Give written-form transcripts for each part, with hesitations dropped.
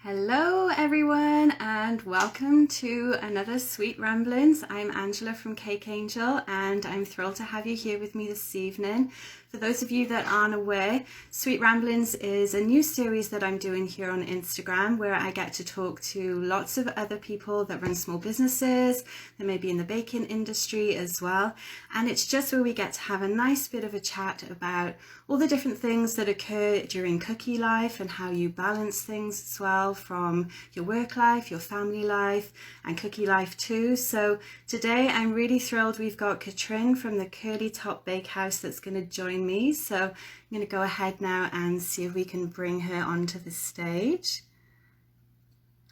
Hello, everyone, and welcome to another Sweet Ramblings. I'm Angela from Cake Angel, and I'm thrilled to have you here with me this evening. For those of you that aren't aware, Sweet Ramblings is a new series that I'm doing here on Instagram where I get to talk to lots of other people that run small businesses, that may be in the baking industry as well. And it's just where we get to have a nice bit of a chat about all the different things that occur during cookie life and how you balance things as well from your work life, your family life, and cookie life too. So today I'm really thrilled we've got Katryn from the Curly Top Bakehouse that's going to join me. So I'm going to go ahead now and see if we can bring her onto the stage.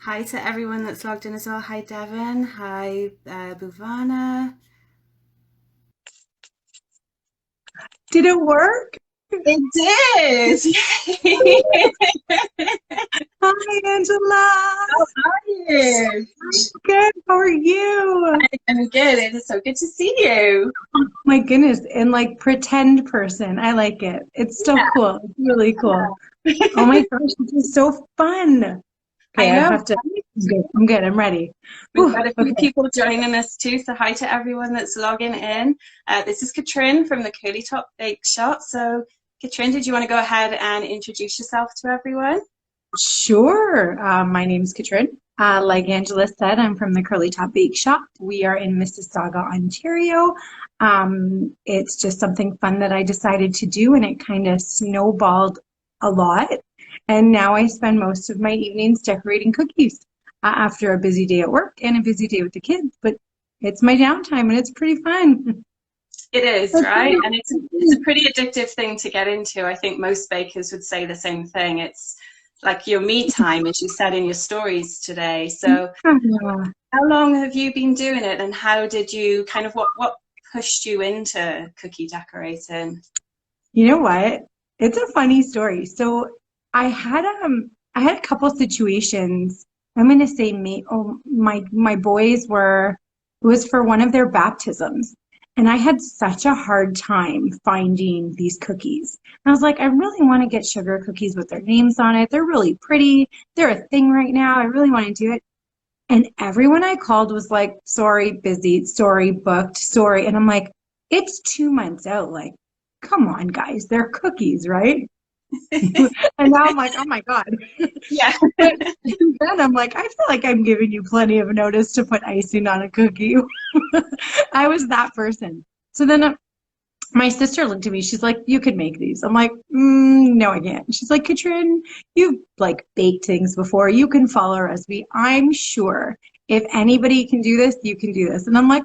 Hi to everyone that's logged in as well. Hi Devon, hi Bhuvana. Did it work? It did! Hi, Angela. How are you? Good. How are you? I'm good. It is so good to see you. My goodness. And like pretend person. I like it. It's so cool. It's really cool. Oh my gosh, this is so fun. Okay, I I know. have to. I'm good. I'm ready. We've got a few Okay. people joining us too. So hi to everyone that's logging in. This is Katryn from the Curly Top Bakeshop. So Katryn, did you want to go ahead and introduce yourself to everyone? Sure. My name's Katryn. Like Angela said, I'm from the Curly Top Bakeshop. We are in Mississauga, Ontario. It's just something fun that I decided to do, and it kind of snowballed a lot. And now I spend most of my evenings decorating cookies after a busy day at work and a busy day with the kids. But it's my downtime, and it's pretty fun. It is, right? And it's a pretty addictive thing to get into. I think most bakers would say the same thing. It's like your me time, as you said in your stories today. So how long have you been doing it, and how did you kind of what pushed you into cookie decorating? You know what? It's a funny story. So I had a couple situations. I'm gonna say my boys were it was for one of their baptisms. And I had such a hard time finding these cookies. And I was like, I really want to get sugar cookies with their names on it. They're really pretty. They're a thing right now. I really want to do it. And everyone I called was like, sorry, busy, sorry, booked, sorry. And I'm like, it's 2 months out. Like, come on, guys, they're cookies, right? And now I'm like, oh my God. Yeah. But then I'm like, I feel like I'm giving you plenty of notice to put icing on a cookie. I was that person. So then my sister looked at me. She's like, you could make these. I'm like, no, I can't. She's like, Katryn, you've like baked things before. You can follow a recipe. I'm sure if anybody can do this, you can do this. And I'm like,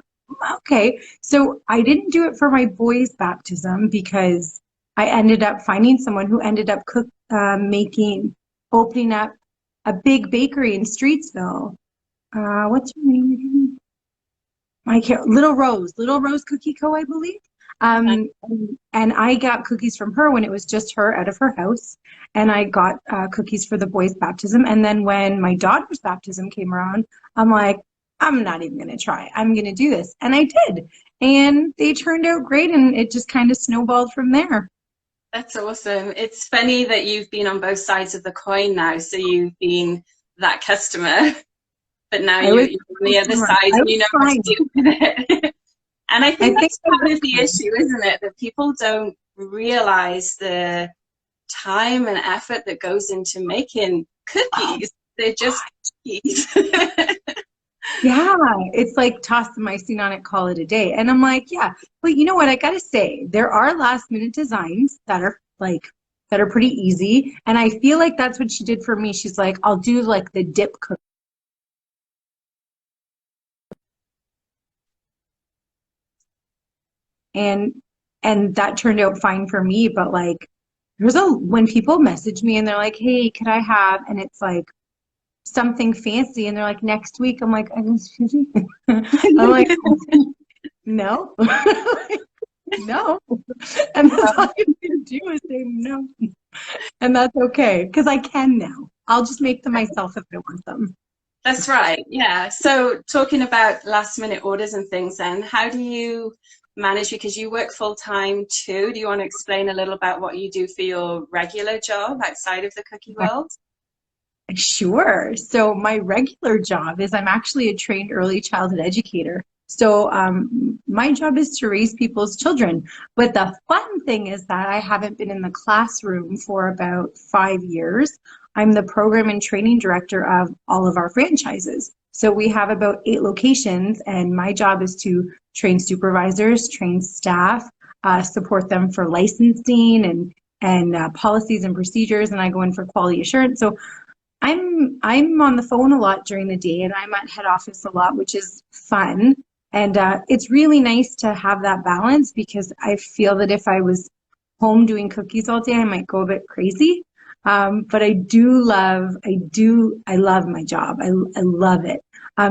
okay. So I didn't do it for my boys' baptism because I ended up finding someone who ended up opening up a big bakery in Streetsville. What's her name again? I can't, Little Rose Cookie Co., I believe. And I got cookies from her when it was just her out of her house. And I got cookies for the boys' baptism. And then when my daughter's baptism came around, I'm like, I'm not even going to try. I'm going to do this. And I did. And they turned out great. And it just kind of snowballed from there. That's awesome. It's funny that you've been on both sides of the coin now. So you've been that customer, but now I was, you're on the other side I and you was know what to fine. do with it. And I I think think that's I part was of the fine. issue, isn't it? That people don't realize the time and effort that goes into making Oh, cookies. They're just cookies. yeah, it's like toss some icing on it, call it a day. And I'm like, yeah, but you know what? I gotta say, there are last minute designs that are pretty easy. And I feel like that's what she did for me. She's like, I'll do like the dip cook. And and that turned out fine for me. But like there's a when people message me and they're like, hey, could I have and it's like something fancy and they're like next week, I'm like, excuse me. I'm like, no. No. And that's all you can do is say no. And that's okay, because I can now. I'll just make them myself if I want them. That's right. Yeah. So talking about last minute orders and things then, how do you manage because you work full time too? Do you want to explain a little about what you do for your regular job outside of the cookie world? Sure. So my regular job is I'm actually a trained early childhood educator. So my job is to raise people's children. But the fun thing is that I haven't been in the classroom for about 5 years. I'm the program and training director of all of our franchises. So we have about 8 locations, and my job is to train supervisors, train staff, support them for licensing and policies and procedures, and I go in for quality assurance. So I'm on the phone a lot during the day, and I'm at head office a lot, which is fun. And it's really nice to have that balance because I feel that if I was home doing cookies all day, I might go a bit crazy. But I love my job. I love it.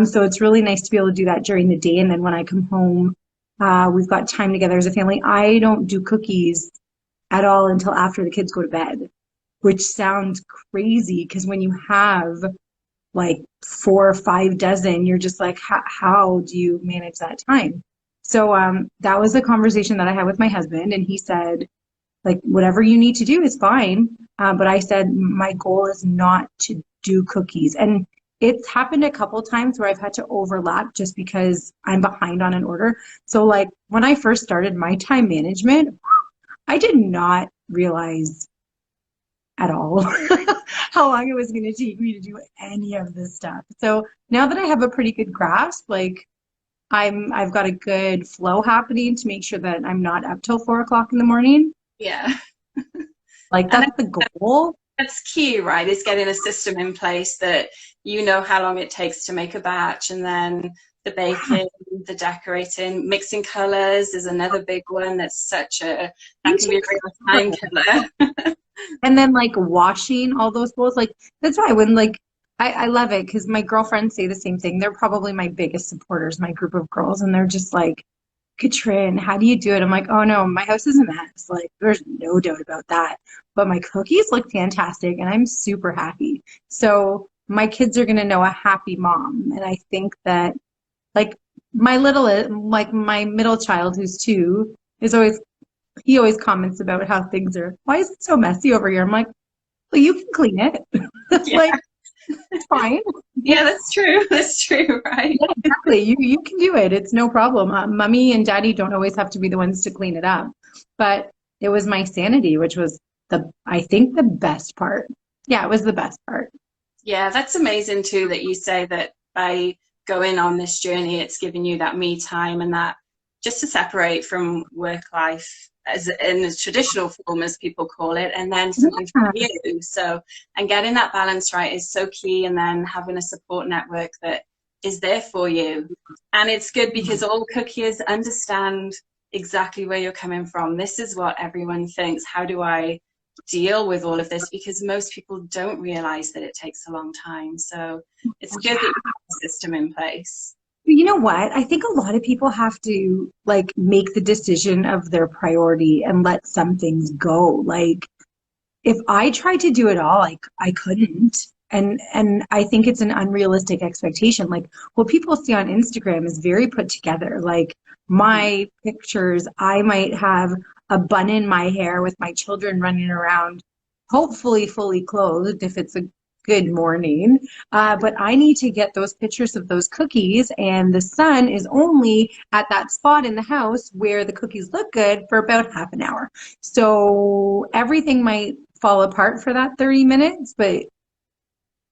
So it's really nice to be able to do that during the day. And then when I come home, we've got time together as a family. I don't do cookies at all until after the kids go to bed, which sounds crazy because when you have like 4 or 5 dozen, you're just like, how do you manage that time? So that was a conversation that I had with my husband, and he said, like, whatever you need to do is fine. But I said, my goal is not to do cookies. And it's happened a couple times where I've had to overlap just because I'm behind on an order. So like when I first started my time management, I did not realize at all how long it was going to take me to do any of this stuff. So now that I have a pretty good grasp, like I've got a good flow happening to make sure that I'm not up till 4 o'clock in the morning. Yeah. Like And that's the goal. that's key, right? Is getting a system in place that you know how long it takes to make a batch, and then the baking, the decorating, mixing colors is another big one. That's that can be a real time killer. And then like washing all those bowls, like that's why when like I love it because my girlfriends say the same thing. They're probably my biggest supporters, my group of girls, and they're just like, Katryn, how do you do it? I'm like, oh no, my house is a mess. Like, there's no doubt about that. But my cookies look fantastic and I'm super happy. So my kids are gonna know a happy mom. And I think that like like my middle child who's 2 is always he always comments about how things are, why is it so messy over here? I'm like, well, you can clean it. Yeah. Like, it's fine. Yeah, that's true. That's true, right? Yeah, exactly. You can do it. It's no problem. Mommy and daddy don't always have to be the ones to clean it up. But it was my sanity, which was I think the best part. Yeah, it was the best part. Yeah, that's amazing too that you say that by going on this journey, it's giving you that me time and that just to separate from work life as in the traditional form, as people call it, and then something for Yeah. you. So, and getting that balance right is so key. And then having a support network that is there for you. And it's good because all cookies understand exactly where you're coming from. This is what everyone thinks. How do I deal with all of this, because most people don't realize that it takes a long time. So it's good that you have a system in place. You know what? I think a lot of people have to like make the decision of their priority and let some things go. Like if I tried to do it all, I couldn't. And I think it's an unrealistic expectation. Like what people see on Instagram is very put together. Like my pictures, I might have a bun in my hair with my children running around, hopefully fully clothed if it's a good morning. But I need to get those pictures of those cookies, and the sun is only at that spot in the house where the cookies look good for about half an hour. So everything might fall apart for that 30 minutes, but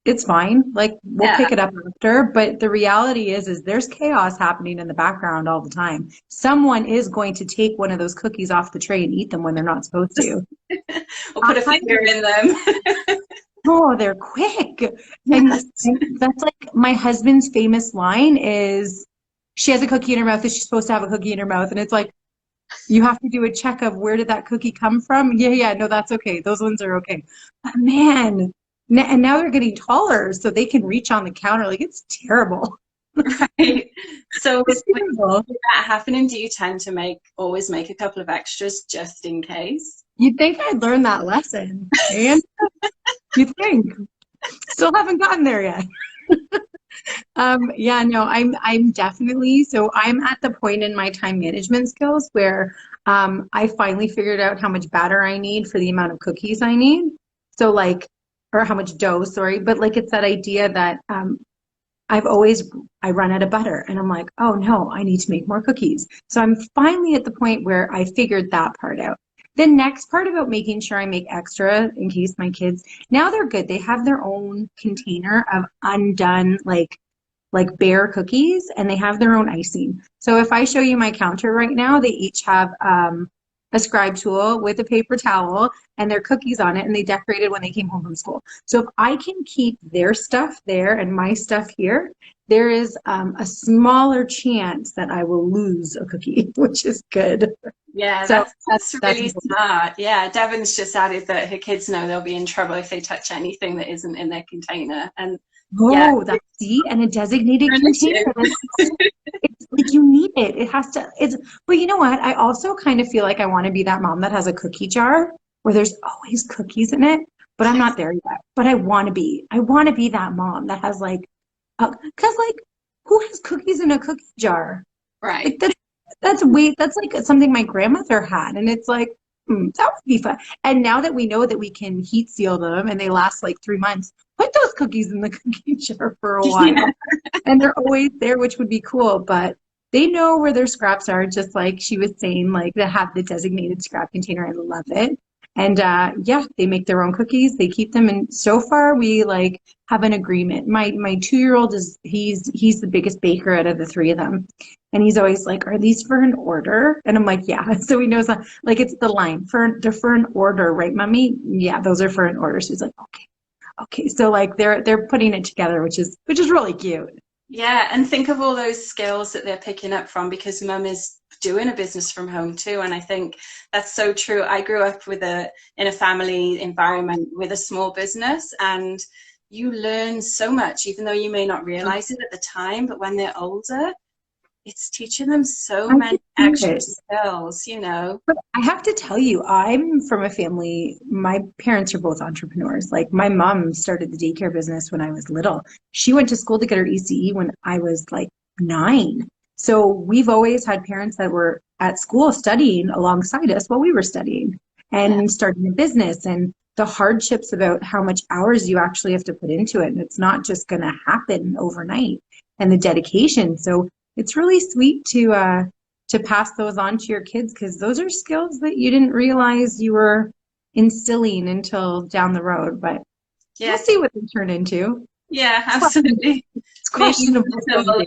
it's fine. Like we'll Yeah. pick it up after. But the reality is there's chaos happening in the background all the time. Someone is going to take one of those cookies off the tray and eat them when they're not supposed to. Or put a finger in them. Oh, they're quick. And Yes. that's like my husband's famous line is she has a cookie in her mouth. Is she supposed to have a cookie in her mouth? And it's like you have to do a check of where did that cookie come from? Yeah, no, that's okay. Those ones are okay. But man, and now they're getting taller so they can reach on the counter. Like it's terrible. Right. So It's with terrible. that happening, do you tend to always make a couple of extras just in case? You'd think I'd learned that lesson. And you think. Still haven't gotten there yet. Yeah, no, I'm definitely so I'm at the point in my time management skills where I finally figured out how much batter I need for the amount of cookies I need. So like or how much dough, sorry, but like it's that idea that I've always, I run out of butter and I'm like, oh no, I need to make more cookies. So I'm finally at the point where I figured that part out. The next part about making sure I make extra in case my kids, now they're good. They have their own container of undone, like bare cookies, and they have their own icing. So if I show you my counter right now, they each have a scribe tool with a paper towel and their cookies on it, and they decorated when they came home from school. So if I can keep their stuff there and my stuff here, there is a smaller chance that I will lose a cookie, which is good. Yeah, So that's that's really smart. Yeah, Devon's just added that her kids know they'll be in trouble if they touch anything that isn't in their container. And yeah, oh, that's see, and a designated container. issue. It's like you need it. It has to, it's, but you know what? I also kind of feel like I want to be that mom that has a cookie jar where there's always cookies in it, but I'm not there yet. But I want to be. I want to be that mom that has like, because like, who has cookies in a cookie jar? Right. Like that's like something my grandmother had, and it's like, that would be fun. And now that we know that we can heat seal them and they last like 3 months, put those cookies in the cookie jar for a while. Yeah. And they're always there, which would be cool. But they know where their scraps are, just like she was saying, like they have the designated scrap container. I love it. And yeah, they make their own cookies. They keep them, and so far we like have an agreement. My 2-year-old is he's the biggest baker out of the three of them, and he's always like, "Are these for an order?" And I'm like, "Yeah." So he knows that, like it's the line they're for an order, right, mommy? Yeah, those are for an order. So he's like, "Okay, okay." So like they're putting it together, which is really cute. Yeah, and think of all those skills that they're picking up from because mum is doing a business from home too. And I think that's so true. I grew up in a family environment with a small business, and you learn so much, even though you may not realize it at the time, but when they're older, it's teaching them so I many can do extra it. skills, you know. But I have to tell you, I'm from a family, my parents are both entrepreneurs. Like my mom started the daycare business when I was little. She went to school to get her ECE when I was like 9. So we've always had parents that were at school studying alongside us while we were studying Yeah. and starting a business, and the hardships about how much hours you actually have to put into it. And it's not just going to happen overnight, and the dedication. So it's really sweet to pass those on to your kids, because those are skills that you didn't realize you were instilling until down the road. But we'll Yeah. see what they turn into. Yeah, absolutely. It's Maybe questionable.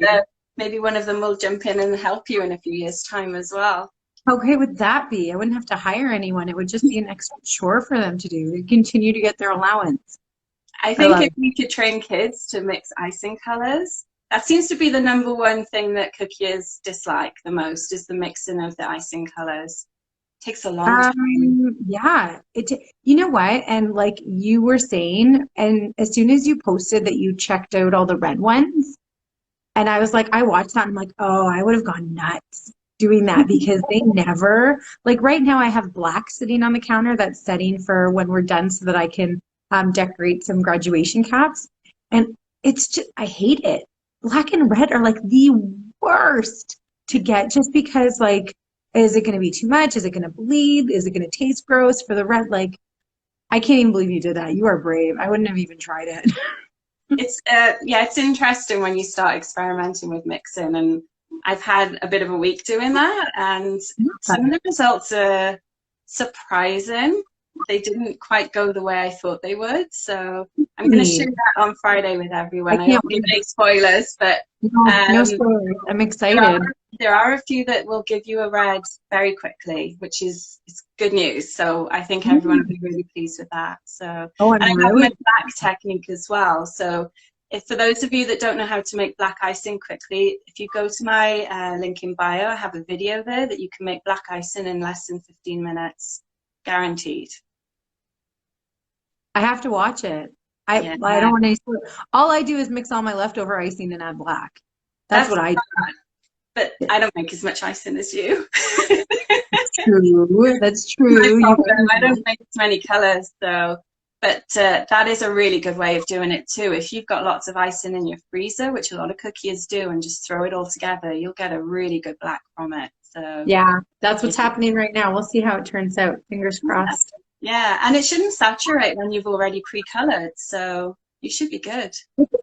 maybe one of them will jump in and help you in a few years' time as well. How great would that be? I wouldn't have to hire anyone. It would just be an extra chore for them to do. They continue to get their allowance. I I think love if it. you could train kids to mix icing colors, that seems to be the number one thing that cookies dislike the most is the mixing of the icing colors. Takes a long time. Yeah, you know what? And like you were saying, and as soon as you posted that you checked out all the red ones, and I was like, I watched that and I'm like, oh, I would have gone nuts doing that, because they never, like right now I have black sitting on the counter that's setting for when we're done so that I can decorate some graduation caps. And it's just, I hate it. Black and red are like the worst to get, just because like, is it going to be too much? Is it going to bleed? Is it going to taste gross for the red? Like, I can't even believe you did that. You are brave. I wouldn't have even tried it. It's yeah, it's interesting when you start experimenting with mixing, and I've had a bit of a week doing that, and some of the results are surprising. They didn't quite go the way I thought they would, so I'm going to share that on Friday with I everyone. I can't don't give wait. any spoilers, but No um, spoilers. I'm there are, excited. there are a few that will give you a red very quickly, which is it's good news. So I think everyone will be really pleased with that. So, and Oh, I I'm have my really. black technique as well. So if for those of you that don't know how to make black icing quickly, if you go to my link in bio, I have a video there that you can make black icing in less than 15 minutes, guaranteed. I have to watch it. Yeah, I don't want any spoil. All I do is mix all my leftover icing and add black. That's that's what I but do. I don't make as much icing as you. That's true. That's My true. problem. I don't make as many colors, so. But that is a really good way of doing it too. If you've got lots of icing in your freezer, which a lot of cookies do, and just throw it all together, you'll get a really good black from it. So Yeah, that's yeah, what's happening right now. We'll see how it turns out. Fingers crossed. Yeah, and it shouldn't saturate when you've already pre-colored, so you should be good.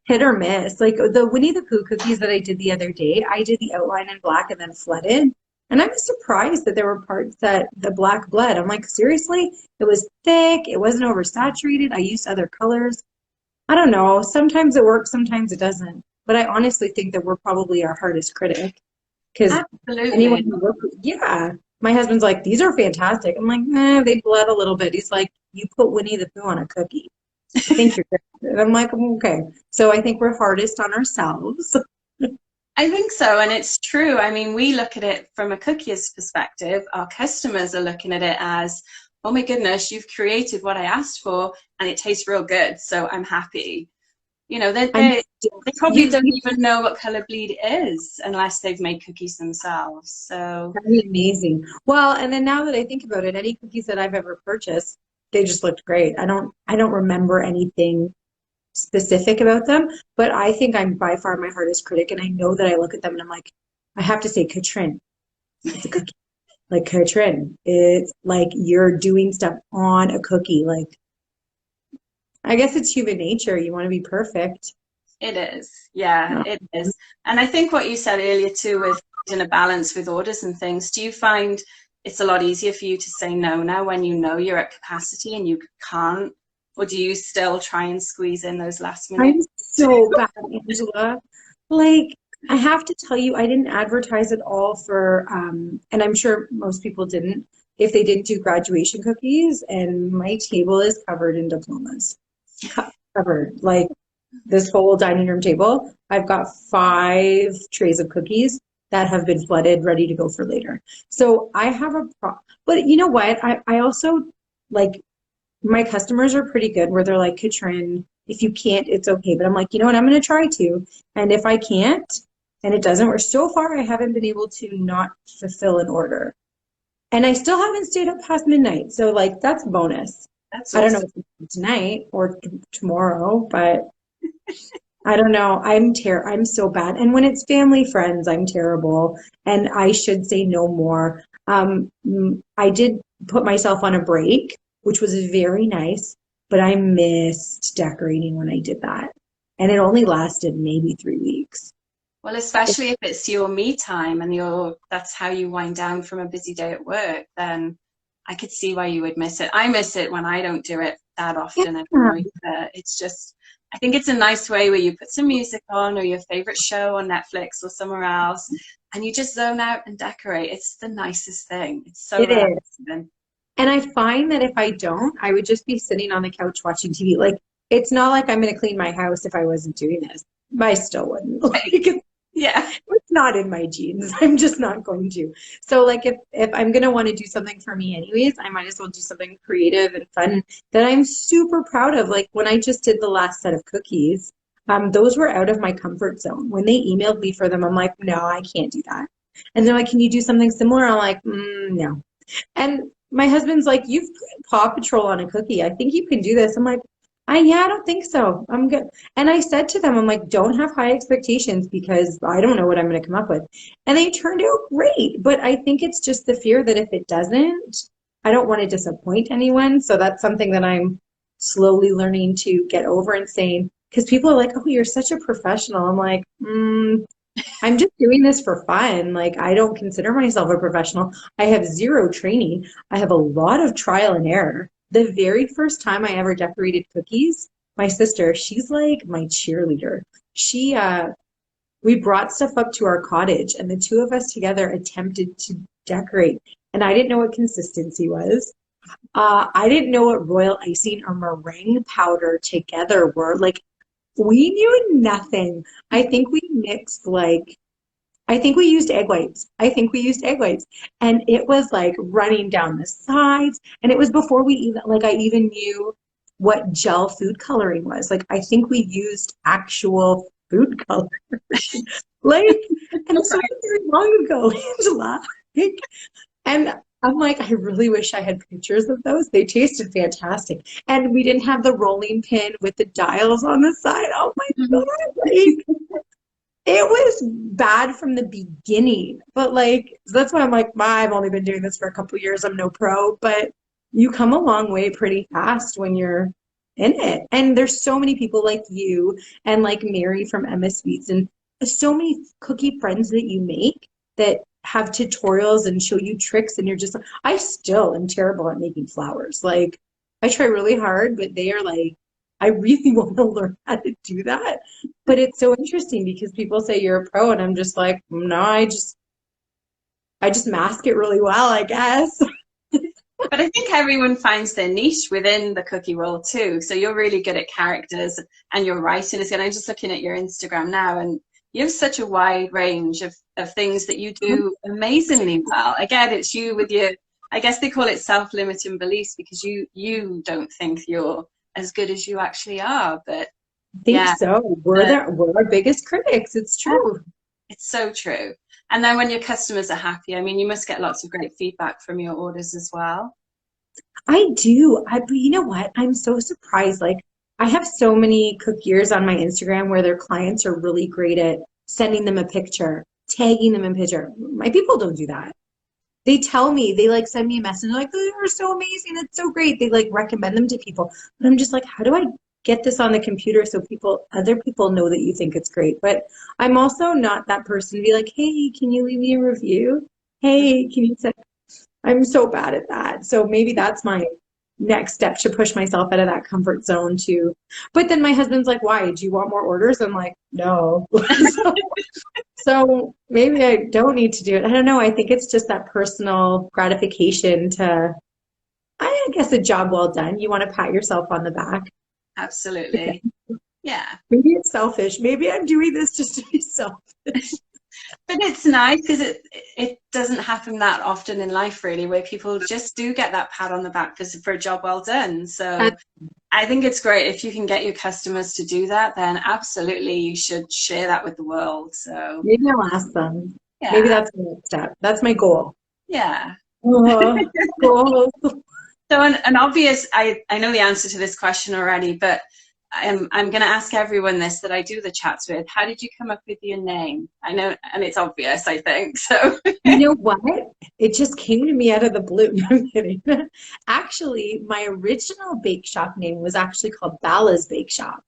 Hit or miss. Like the Winnie the Pooh cookies that I did the other day, I did the outline in black and then flooded. And I was surprised that there were parts that the black bled. I'm like, seriously? It was thick. It wasn't oversaturated. I used other colors. I don't know. Sometimes it works, sometimes it doesn't. But I honestly think that we're probably our hardest critic because anyone Absolutely. who works, yeah. My husband's like, these are fantastic. I'm like, nah, they bled a little bit. He's like, you put Winnie the Pooh on a cookie. I think you're good. And I'm like, okay. So I think we're hardest on ourselves. I think so, and it's true. I mean, we look at it from a cookie's perspective. Our customers are looking at it as, oh my goodness, you've created what I asked for, and it tastes real good, so I'm happy. You know, I'm they probably don't even know what color bleed is unless they've made cookies themselves. So, that'd be amazing. Well, and then now that I think about it, any cookies that I've ever purchased, they just looked great. I don't remember anything specific about them, but I think I'm by far my hardest critic, and I know that I look at them and I'm like, I have to say, Katryn, it's a cookie. Like Katryn, it's like you're doing stuff on a cookie. Like I guess it's human nature. You want to be perfect. it is. Yeah, No. it is. And I think what you said earlier too with in a balance with orders and things, do you find it's a lot easier for you to say no now when you know you're at capacity and you can't? Or do you still try and squeeze in those last I'm minutes? so bad, Angela. Like, I have to tell you, I didn't advertise at all for, and I'm sure most people didn't, if they didn't do graduation cookies, and my table is covered in diplomas. Covered. Like, this whole dining room table, I've got 5 trays of cookies that have been flooded, ready to go for later. So I have a pro, but you know what? I also like my customers are pretty good where they're like, Katrin, if you can't, it's okay. But I'm like, you know what? I'm going to try to. And if I can't and it doesn't work, so far I haven't been able to not fulfill an order. And I still haven't stayed up past midnight. So, like, that's a bonus. That's I don't know awesome. if it's tonight or tomorrow, but I don't know. I'm so bad. And when it's family friends, I'm terrible. And I should say no more. I did put myself on a break, which was very nice, but I missed decorating when I did that. And it only lasted maybe 3 weeks. Well, especially if it's your me time and that's how you wind down from a busy day at work, then I could see why you would miss it. I miss it when I don't do it that often Yeah, anymore either. It's just, I think it's a nice way where you put some music on or your favorite show on Netflix or somewhere else and you just zone out and decorate. It's the nicest thing. It's so it is. relaxing. And I find that if I don't, I would just be sitting on the couch watching TV. Like, it's not like I'm going to clean my house if I wasn't doing this. I still wouldn't. Like, Yeah. it's not in my genes. I'm just not going to. So like if I'm gonna want to do something for me anyways, I might as well do something creative and fun that I'm super proud of. Like when I just did the last set of cookies, those were out of my comfort zone. When they emailed me for them, I'm like, no, I can't do that. And they're like, can you do something similar? I'm like, no. And my husband's like, you've put Paw Patrol on a cookie. I think you can do this. I'm like, yeah, I don't think so. I'm good. And I said to them, I'm like, don't have high expectations because I don't know what I'm going to come up with. And they turned out great. But I think it's just the fear that if it doesn't, I don't want to disappoint anyone. So that's something that I'm slowly learning to get over and saying, because people are like, oh, you're such a professional. I'm like, I'm just doing this for fun. Like, I don't consider myself a professional. I have zero training. I have a lot of trial and error. The very first time I ever decorated cookies, my sister, she's like my cheerleader. We brought stuff up to our cottage and the two of us together attempted to decorate. And I didn't know what consistency was. I didn't know what royal icing or meringue powder together were. Like, we knew nothing. I think we mixed like I think we used egg whites. I think we used egg whites. And it was like running down the sides. And it was before we even, like, I even knew what gel food coloring was. Like, I think we used actual food coloring. Like, and it's not very long ago, Angela. Like, and I'm like, I really wish I had pictures of those. They tasted fantastic. And we didn't have the rolling pin with the dials on the side. Oh my God. Like, it was bad from the beginning, but like that's why I'm like, I've only been doing this for a couple years. I'm no pro, but you come a long way pretty fast when you're in it. And there's so many people like you and like Mary from Emma Sweets and so many cookie friends that you make that have tutorials and show you tricks and you're just like, I still am terrible at making flowers. Like I try really hard, but they are like, I really want to learn how to do that. But it's so interesting because people say you're a pro and I'm just like, no, I just mask it really well, I guess. But I think everyone finds their niche within the cookie world too. So you're really good at characters and your writing is good. I'm just looking at your Instagram now and you have such a wide range of things that you do amazingly well. Again, it's you with your, I guess they call it self-limiting beliefs because you don't think you're as good as you actually are. But I think yeah, so. We're our biggest critics. It's true. it's so true. And then when your customers are happy, I mean, you must get lots of great feedback from your orders as well. I do. But you know what? I'm so surprised. Like, I have so many cookiers on my Instagram where their clients are really great at sending them a picture, tagging them in a picture. My people don't do that. They tell me, they like send me a message, like, oh, you're so amazing. It's so great. They like recommend them to people. But I'm just like, how do I get this on the computer so other people know that you think it's great? But I'm also not that person to be like, hey, can you leave me a review? Hey, can you send I'm so bad at that. So maybe that's my next step to push myself out of that comfort zone too. But then my husband's like, why? Do you want more orders? I'm like, no. So maybe I don't need to do it. I don't know. I think it's just that personal gratification to, I guess, a job well done. You want to pat yourself on the back. Absolutely. Yeah. Maybe it's selfish. Maybe I'm doing this just to be selfish. But it's nice because it doesn't happen that often in life, really, where people just do get that pat on the back for a job well done. So I think it's great if you can get your customers to do that, then absolutely you should share that with the world. So Maybe I'll ask them. Maybe yeah, that's my next step. That's my goal. yeah. Goals. So an obvious, I know the answer to this question already, but I'm going to ask everyone this that I do the chats with. How did you come up with your name? I know, and it's obvious, I think. So You know what? It just came to me out of the blue. No, I'm kidding. Actually, my original bake shop name was actually called Balla's Bake Shop.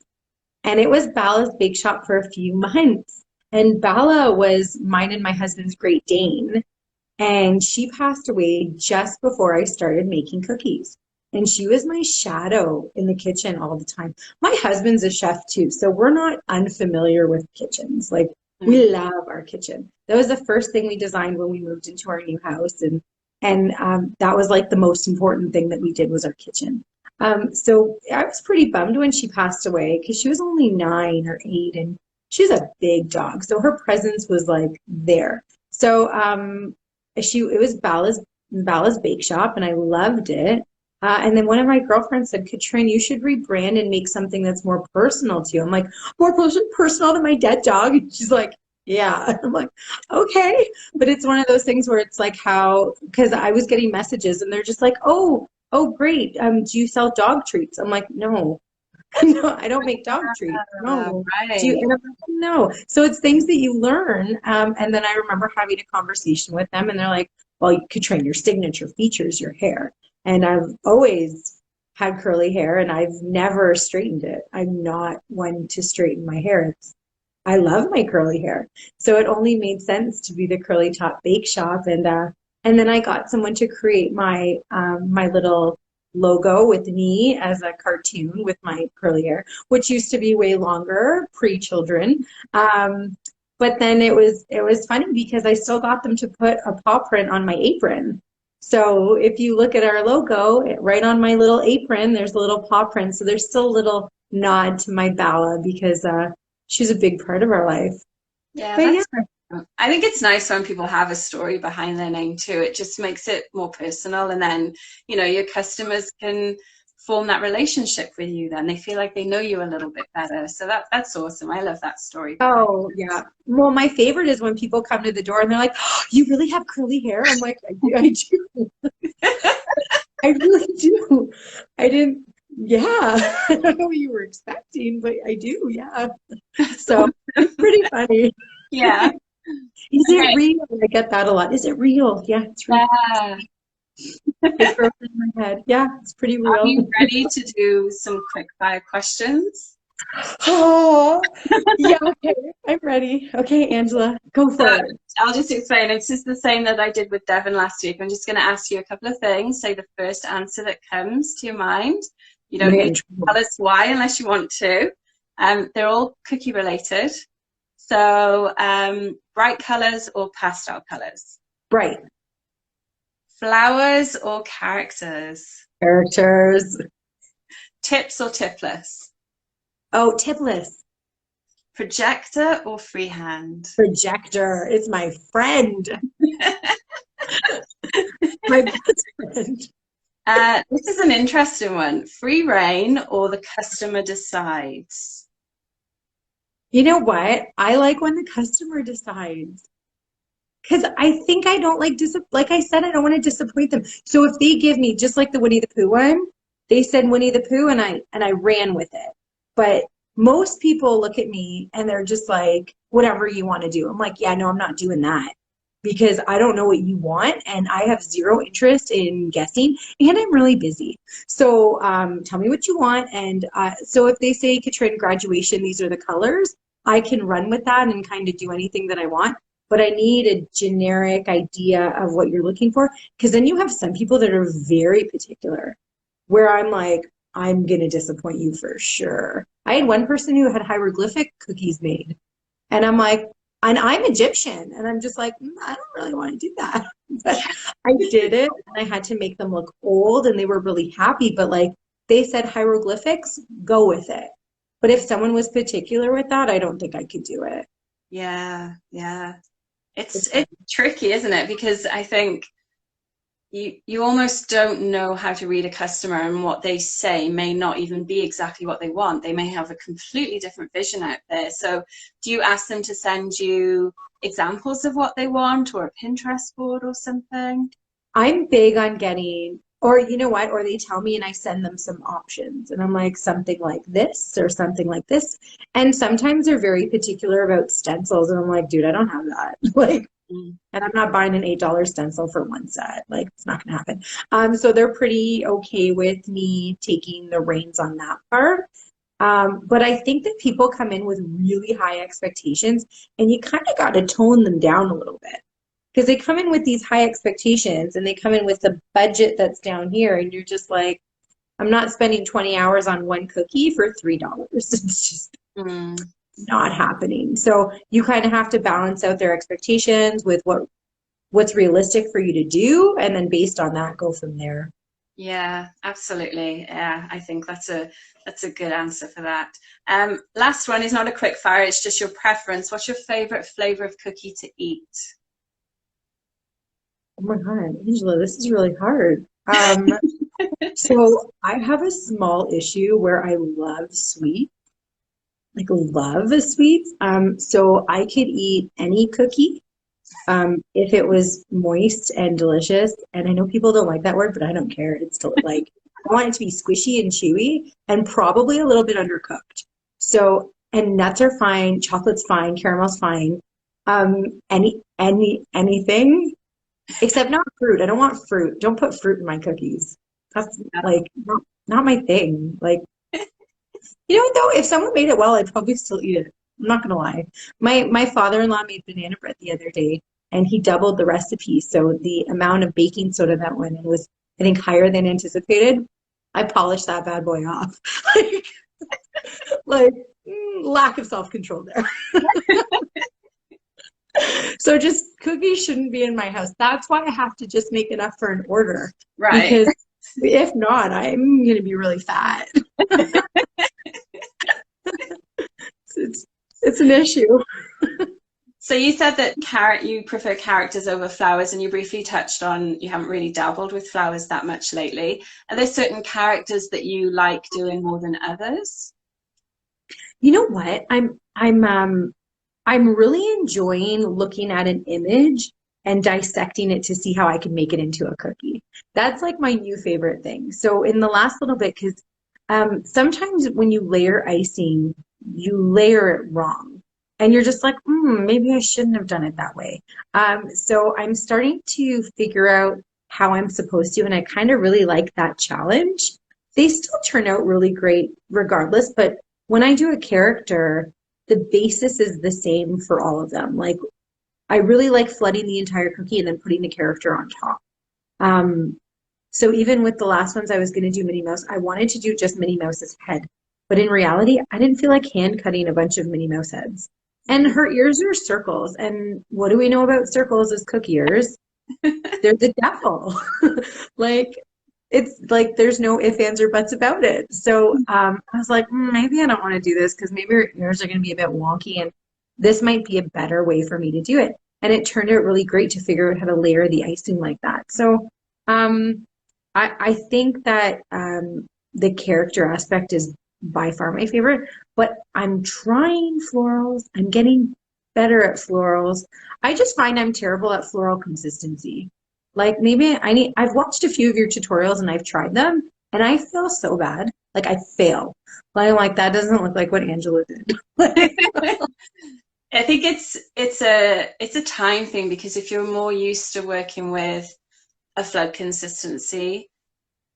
And it was Balla's Bake Shop for a few months. And Balla was mine and my husband's Great Dane. And she passed away just before I started making cookies. And she was my shadow in the kitchen all the time. My husband's a chef too, so we're not unfamiliar with kitchens. Like we love our kitchen. That was the first thing we designed when we moved into our new house, and that was like the most important thing that we did was our kitchen. So I was pretty bummed when she passed away because she was only 9 or 8, and she was a big dog, so her presence was like there. So it was Balla's Bake Shop, and I loved it. And then one of my girlfriends said, Katryn, you should rebrand and make something that's more personal to you. I'm like, more personal than my dead dog? And she's like, yeah. I'm like, okay. But it's one of those things where it's like because I was getting messages and they're just like, oh, great. Do you sell dog treats? I'm like, no. No, I don't make dog treats. No. right. And I'm like, no. So it's things that you learn. And then I remember having a conversation with them and they're like, well, Katryn, your signature feature is your hair. And I've always had curly hair and I've never straightened it. I'm not one to straighten my hair. I love my curly hair. So it only made sense to be the Curly Top Bake Shop. And then I got someone to create my little logo with me as a cartoon with my curly hair, which used to be way longer pre-children. But then it was funny because I still got them to put a paw print on my apron. So if you look at our logo, right on my little apron, there's a little paw print. So there's still a little nod to my Balla because she's a big part of our life. Yeah, I think it's nice when people have a story behind their name too. It just makes it more personal, and then your customers can form that relationship with you. Then they feel like they know you a little bit better. So that's awesome. I love that story. Oh yeah. Well, my favorite is when people come to the door and they're like, oh, "You really have curly hair?" I'm like, "I do. I really do. I didn't. Yeah, I don't know what you were expecting, but I do. Yeah." So it's pretty funny. Yeah. Is it real? I get that a lot. Is it real? Yeah, it's real. Yeah. It grows in my head. Yeah, it's pretty Are real. you ready to do some quick fire questions? Oh, yeah, okay. I'm ready. Okay, Angela, go So for it. I'll just explain. It's just the same that I did with Devon last week. I'm just going to ask you a couple of things. Say the first answer that comes to your mind. You I'm gonna don't get need in to trouble. tell us why unless you want to. They're all cookie related. So bright colors or pastel colors? Bright Flowers or characters? characters. Tips or tipless? Oh, tipless. Projector or freehand? Projector. It's my friend. My best friend. This is an interesting one. Free reign or the customer decides? You know what? I like when the customer decides. Because I think I don't like I said, I don't want to disappoint them. So if they give me just like the Winnie the Pooh one, they said Winnie the Pooh and I ran with it. But most people look at me and they're just like, whatever you want to do. I'm like, yeah, no, I'm not doing that because I don't know what you want and I have zero interest in guessing and I'm really busy. So tell me what you want. And so if they say Katryn graduation, these are the colors, I can run with that and kind of do anything that I want, but I need a generic idea of what you're looking for. Because then you have some people that are very particular, where I'm like, I'm going to disappoint you for sure. I had one person who had hieroglyphic cookies made, and I'm like, and I'm Egyptian, and I'm just like, I don't really want to do that. But I did it, and I had to make them look old, and they were really happy. But like they said, hieroglyphics, go with it. But if someone was particular with that, I don't think I could do it. Yeah, yeah. It's It's tricky, isn't it? Because I think you almost don't know how to read a customer, and what they say may not even be exactly what they want. They may have a completely different vision out there. So do you ask them to send you examples of what they want or a Pinterest board or something? I'm big on getting, or you know what, or they tell me and I send them some options. And I'm like, something like this or something like this. And sometimes they're very particular about stencils. And I'm like, dude, I don't have that. Like, Mm. and I'm not buying an $8 stencil for one set. Like, it's not going to happen. So they're pretty okay with me taking the reins on that part. But I think that people come in with really high expectations and you kind of got to tone them down a little bit because they come in with these high expectations and they come in with the budget that's down here and you're just like, I'm not spending 20 hours on one cookie for $3. It's just Mm. not happening. So you kind of have to balance out their expectations with what's realistic for you to do and then based on that go from there. Yeah, absolutely. Yeah, I think that's a good answer for that. Last one is not a quick fire, it's just your preference. What's your favorite flavor of cookie to eat? Oh my God, Angela, this is really hard. So I have a small issue where I love sweet, like love sweets. So I could eat any cookie, if it was moist and delicious. And I know people don't like that word, but I don't care. It's still like I want it to be squishy and chewy and probably a little bit undercooked. So, and nuts are fine, chocolate's fine, caramel's fine. Anything except not fruit. I don't want fruit. Don't put fruit in my cookies. That's like not my thing. Like, you know what though? If someone made it well, I'd probably still eat it. I'm not gonna lie. My father-in-law made banana bread the other day and he doubled the recipe. So the amount of baking soda that went in was, I think, higher than anticipated. I polished that bad boy off. Like, like lack of self-control there. So just cookies shouldn't be in my house. That's why I have to just make enough for an order. Right. Because if not, I'm going to be really fat. It's it's an issue. So you said that you prefer characters over flowers, and you briefly touched on you haven't really dabbled with flowers that much lately. Are there certain characters that you like doing more than others? You know what? I'm really enjoying looking at an image and dissecting it to see how I can make it into a cookie. That's like my new favorite thing. So in the last little bit, because sometimes when you layer icing, you layer it wrong. And you're just like, maybe I shouldn't have done it that way. So I'm starting to figure out how I'm supposed to, and I kind of really like that challenge. They still turn out really great regardless, but when I do a character, the basis is the same for all of them. Like I really like flooding the entire cookie and then putting the character on top. Um, so even with the last ones I was going to do Minnie Mouse, I wanted to do just Minnie Mouse's head. But in reality, I didn't feel like hand cutting a bunch of Minnie Mouse heads. And her ears are circles. And what do we know about circles as cookie ears? They're the devil. Like, it's like there's no ifs, ands, or buts about it. So I was like, maybe I don't want to do this because maybe her ears are going to be a bit wonky and this might be a better way for me to do it. And it turned out really great to figure out how to layer the icing like that. So um, I think that the character aspect is by far my favorite, but I'm trying florals. I'm getting better at florals. I just find I'm terrible at floral consistency. Like maybe I've watched a few of your tutorials and I've tried them and I feel so bad. Like I fail. Like I'm like, that doesn't look like what Angela did. I think it's a time thing because if you're more used to working with a flood consistency,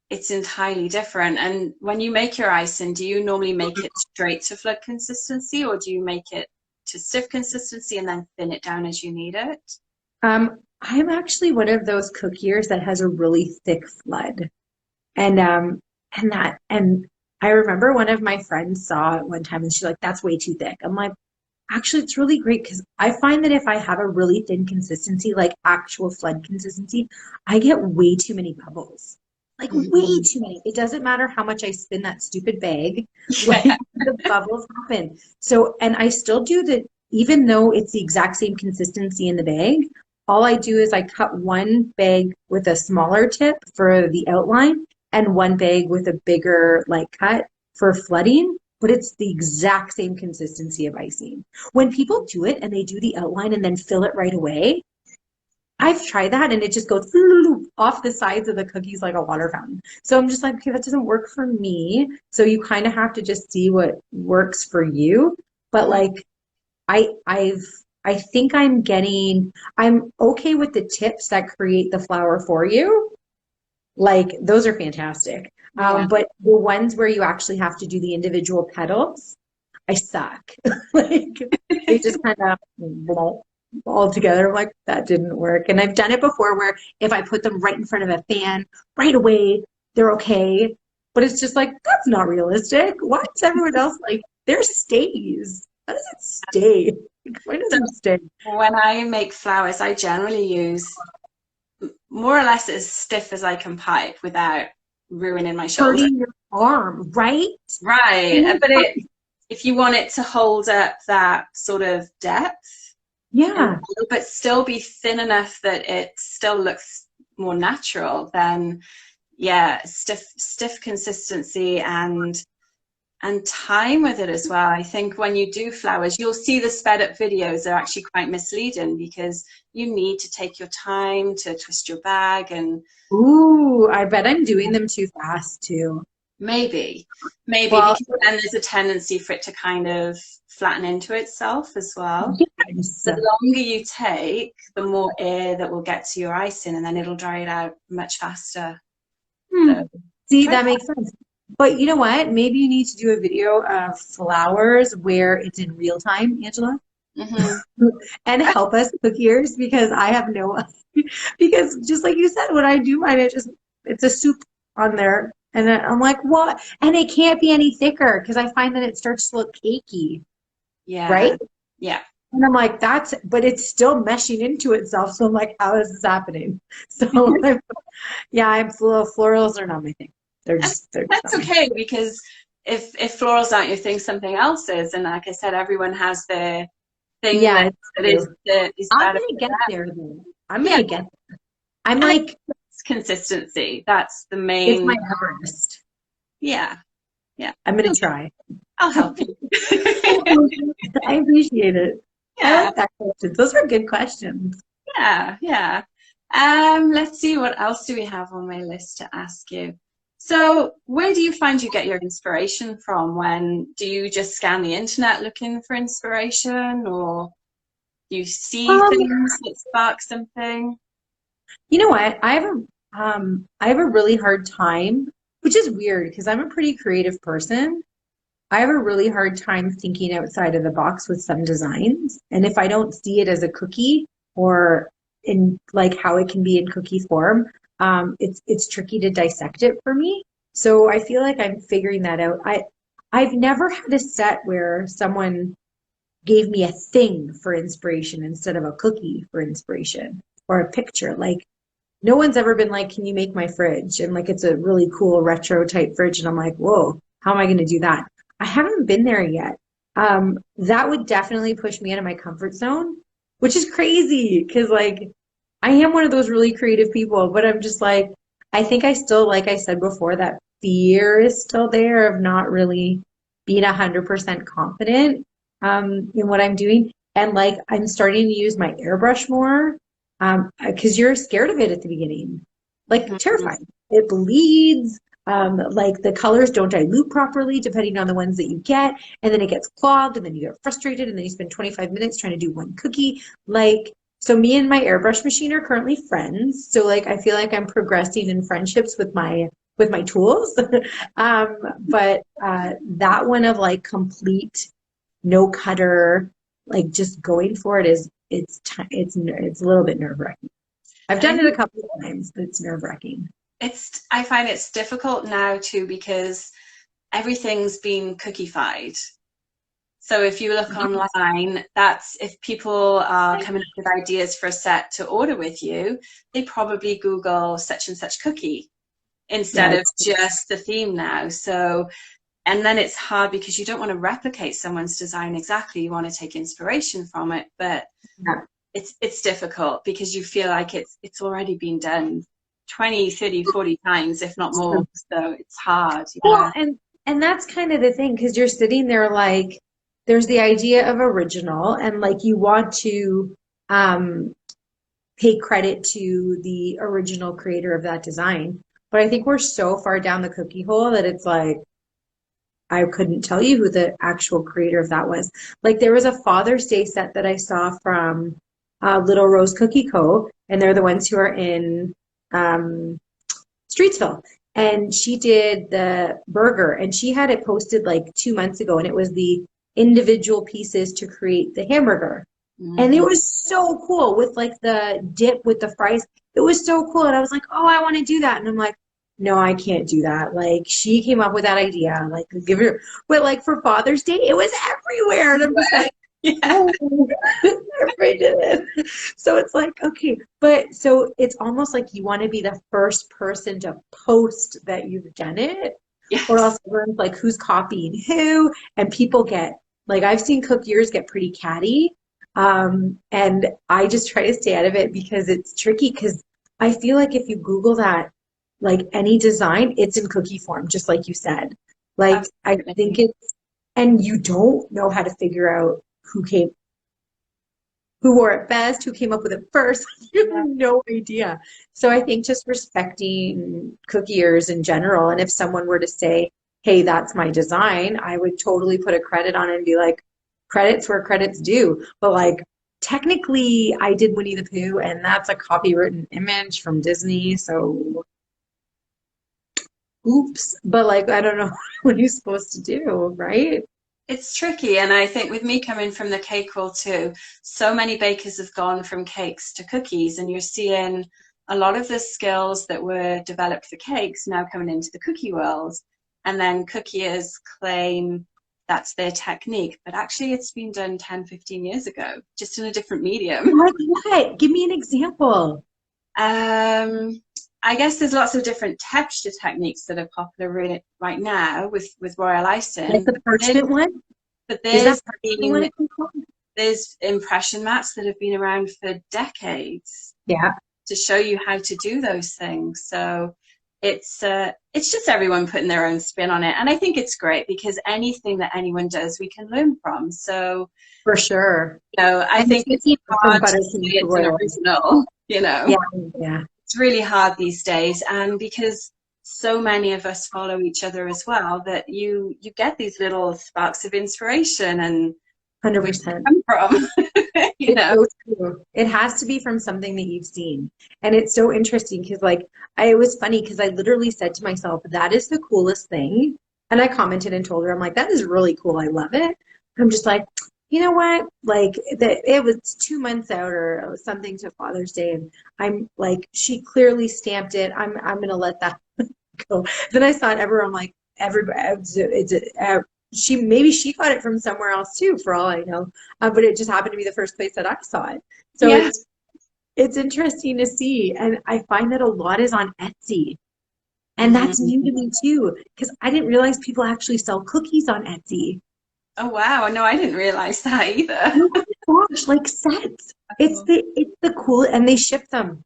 it's entirely different. And when you make your icing, do you normally make it straight to flood consistency or do you make it to stiff consistency and then thin it down as you need it? I'm actually one of those cookiers that has a really thick flood. And I remember one of my friends saw it one time and she's like, that's way too thick. I'm like, actually, it's really great because I find that if I have a really thin consistency, like actual flood consistency, I get way too many bubbles. Like way too many. It doesn't matter how much I spin that stupid bag, like the bubbles happen. So, and I still do the, even though it's the exact same consistency in the bag, all I do is I cut one bag with a smaller tip for the outline and one bag with a bigger like cut for flooding, but it's the exact same consistency of icing. When people do it and they do the outline and then fill it right away, I've tried that and it just goes off the sides of the cookies like a water fountain. So I'm just like, okay, that doesn't work for me. So you kind of have to just see what works for you. But like I've I think I'm okay with the tips that create the flower for you. Like those are fantastic. Yeah. But the ones where you actually have to do the individual petals, I suck. Like they just kind of all together. I'm like, that didn't work. And I've done it before where if I put them right in front of a fan right away, they're okay. But it's just like, that's not realistic. Why does everyone else like their stays? How does it stay? Why does So it stay? when I make flowers, I generally use more or less as stiff as I can pipe without ruining my shoulder. Hurting your arm, right? Right. But if you want it to hold up that sort of depth, Yeah. but still be thin enough that it still looks more natural, then yeah, stiff consistency and time with it as well. I think when you do flowers, you'll see the sped up videos are actually quite misleading because you need to take your time to twist your bag and Ooh, I bet I'm doing them too fast too. maybe Well, because then there's a tendency for it to kind of flatten into itself as well. yes. The longer you take, the more air that will get to your icing and then it'll dry it out much faster. So, See, try that makes sense. But you know what? Maybe you need to do a video of flowers where it's in real time, Angela, that. and help us cookiers because I have no because just like you said, when I do mine, it's a soup on there. And then I'm like, what? And it can't be any thicker because I find that it starts to look cakey, Yeah, right? yeah. And I'm like, but it's still meshing into itself. So I'm like, how is this happening? So yeah, florals are not my thing. They're just That's not my okay because if florals aren't your thing, something else is. And like I said, everyone has their thing. thing Yeah, that, it's that true. is I'm better gonna for get them. there though. I'm Yeah, gonna get there. I'm and like, it's consistency. That's the it's main. my Everest. Yeah, yeah. I'm gonna try. I'll help you. I appreciate it. I Yeah, like that question. Those were good questions. yeah, yeah. Let's see, what else do we have on my list to ask you? So, where do you find you get your inspiration from? When do you just scan the internet looking for inspiration, or you see Um, things that spark something? you know what? I have a really hard time, which is weird because I'm a pretty creative person. I have a really hard time thinking outside of the box with some designs. And if I don't see it as a cookie or in like how it can be in cookie form, it's tricky to dissect it for me. So I feel like I'm figuring that out. I've never had a set where someone gave me a thing for inspiration instead of a cookie for inspiration or a picture. Like no one's ever been like, can you make my fridge? And like, it's a really cool retro type fridge. And I'm like, whoa, how am I going to do that? I haven't been there yet. That would definitely push me out of my comfort zone, which is crazy because like I am one of those really creative people, but I'm just like, I think I still, like I said before, that fear is still there of not really being 100% confident in what I'm doing. And like I'm starting to use my airbrush more because you're scared of it at the beginning, like Mhm. terrified. It bleeds. Like the colors don't dilute properly depending on the ones that you get, and then it gets clogged, and then you get frustrated, and then you spend 25 minutes trying to do one cookie. Like, so me and my airbrush machine are currently friends. So like I feel like I'm progressing in friendships with my tools. But that one of like complete no cutter, like just going for it is it's a little bit nerve wracking. I've And I done it a think couple of times, but it's nerve wracking. I find it's difficult now too because everything's been cookified. So if you look online, that's if people are coming up with ideas for a set to order with you, they probably Google such and such cookie Yeah, instead of just the theme now. So, and then it's hard because you don't want to replicate someone's design exactly. You want to take inspiration from it, but yeah. it's difficult because you feel like it's already been done 20, 30, 40 times, if not more. So it's hard. Well, Yeah. and that's kind of the thing because you're sitting there like there's the idea of original and like you want to um pay credit to the original creator of that design. But I think we're so far down the cookie hole that it's like I couldn't tell you who the actual creator of that was. Like there was a Father's Day set that I saw from Little Rose Cookie Co. And they're the ones who are in um, Streetsville. And she did the burger and she had it posted like 2 months ago and it was the individual pieces to create the hamburger. And it Mm-hmm. was so cool with like the dip with the fries. It was so cool. And I was like, oh, I want to do that. And I'm like, no, I can't do that. Like she came up with that idea. Like give her, but like for Father's Day, it was everywhere. And I'm just like, Yeah. oh, everybody did it. So it's like, okay, but so it's almost like you want to be the first person to post that you've done it, or Yes. else everyone's like, who's copying who? And people get like, I've seen cookiers get pretty catty. And I just try to stay out of it because it's tricky because I feel like if you Google that, like any design, it's in cookie form, just like you said. Like I think Absolutely. it's, and you don't know how to figure out who came, who wore it best, who came up with it first. You Yeah. have no idea. So I think just respecting cookiers in general. And if someone were to say, hey, that's my design, I would totally put a credit on it and be like, credits where credits due. But like, technically, I did Winnie the Pooh, and that's a copywritten image from Disney. So oops. But like, I don't know what you're supposed to do, right? It's tricky, and I think with me coming from the cake world too, so many bakers have gone from cakes to cookies, and you're seeing a lot of the skills that were developed for cakes now coming into the cookie world. And then cookiers claim that's their technique, but actually it's been done 10, 15 years ago, just in a different medium. Like what? Give me an example. Um, I guess there's lots of different texture techniques that are popular right now with royal Like icing, the parchment one? but Is that there's parchment one been it's called? there's impression mats that have been around for decades Yeah. to show you how to do those things. So it's just everyone putting their own spin on it, and I think it's great because anything that anyone does, we can learn from. So For sure. I And think it's it's making from hard to say buttercream to it's an royal. original. Yeah, yeah. It's really hard these days, and because so many of us follow each other as well, that you get these little sparks of inspiration and Where did it 100%. come from? You It's know? so true. It has to be from something that you've seen. And it's so interesting because, like, it was funny because I literally said to myself, that is the coolest thing. And I commented and told her, I'm like, that is really cool. I love it. I'm just like, you know what? Like, it was 2 months out or something to Father's Day. And I'm like, she clearly stamped it. I'm going to let that go. Then I saw it everywhere. I'm like, everybody, maybe she got it from somewhere else too, for all I know. But it just happened to be the first place that I saw it. So Yeah. it's interesting to see, and I find that a lot is on Etsy, and that's Hmm. new to me too, because I didn't realize people actually sell cookies on Etsy. Oh, wow. No, I didn't realize that either. Oh my gosh, like sets. It's the cool, and they ship them.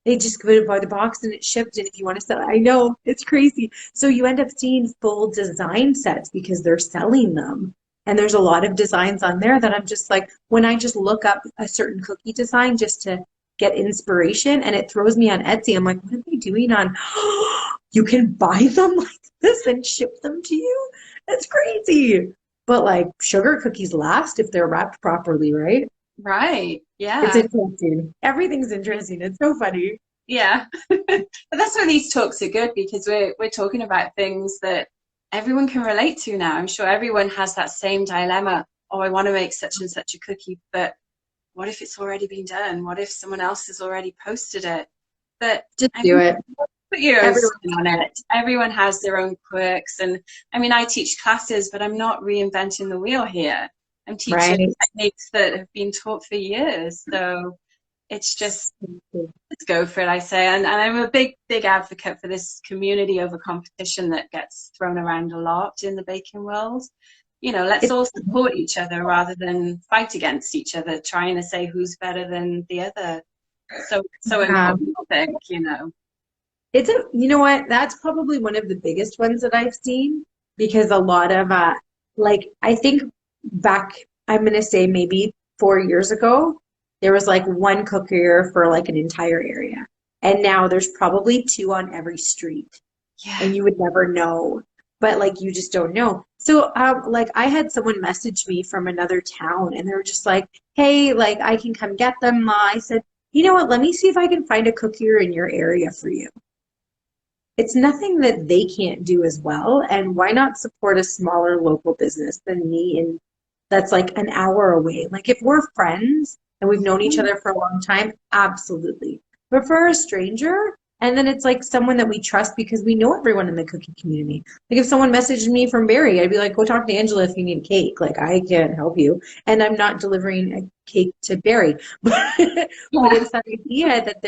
They just go by the box and it's shipped. And if you want to sell, I know it's crazy. So you end up seeing full design sets because they're selling them. And there's a lot of designs on there that I'm just like, when I just look up a certain cookie design just to get inspiration and it throws me on Etsy, I'm like, what are they doing on? You can buy them like this and ship them to you? That's crazy. But like sugar cookies last if they're wrapped properly, right? Right. It's Yeah. interesting. Everything's interesting. It's so funny. Yeah. But that's why these talks are good because we're talking about things that everyone can relate to now. I'm sure everyone has that same dilemma. Oh, I want to make such and such a cookie, but what if it's already been done? What if someone else has already posted it? But Just I do mean, it. put your own Everyone, spin on it. Everyone has their own quirks. And I mean, I teach classes, but I'm not reinventing the wheel here. I'm teaching right? techniques that have been taught for years. So it's just, let's go for it, I say. And I'm a big advocate for this community over competition that gets thrown around a lot in the baking world. Let's It's all support each other rather than fight against each other, trying to say who's better than the other. So um, important, I think. you know what? That's probably one of the biggest ones that I've seen because a lot of like I think back, I'm gonna say maybe 4 years ago, there was like one cooker for like an entire area, and now there's probably two on every street. Yeah. And you would never know. But like you just don't know. So like I had someone message me from another town and they were just like, hey, like I can come get them. I said, you know what, let me see if I can find a cookier in your area for you. It's nothing that they can't do as well. And why not support a smaller local business than me and that's like an hour away? Like if we're friends and we've known each other for a long time, absolutely. But for a stranger, and then it's like someone that we trust because we know everyone in the cookie community. Like if someone messaged me from Barrie, I'd be like, go talk to Angela if you need a cake. Like I can't help you. And I'm not delivering a cake to Barrie. But Yeah. it's that idea that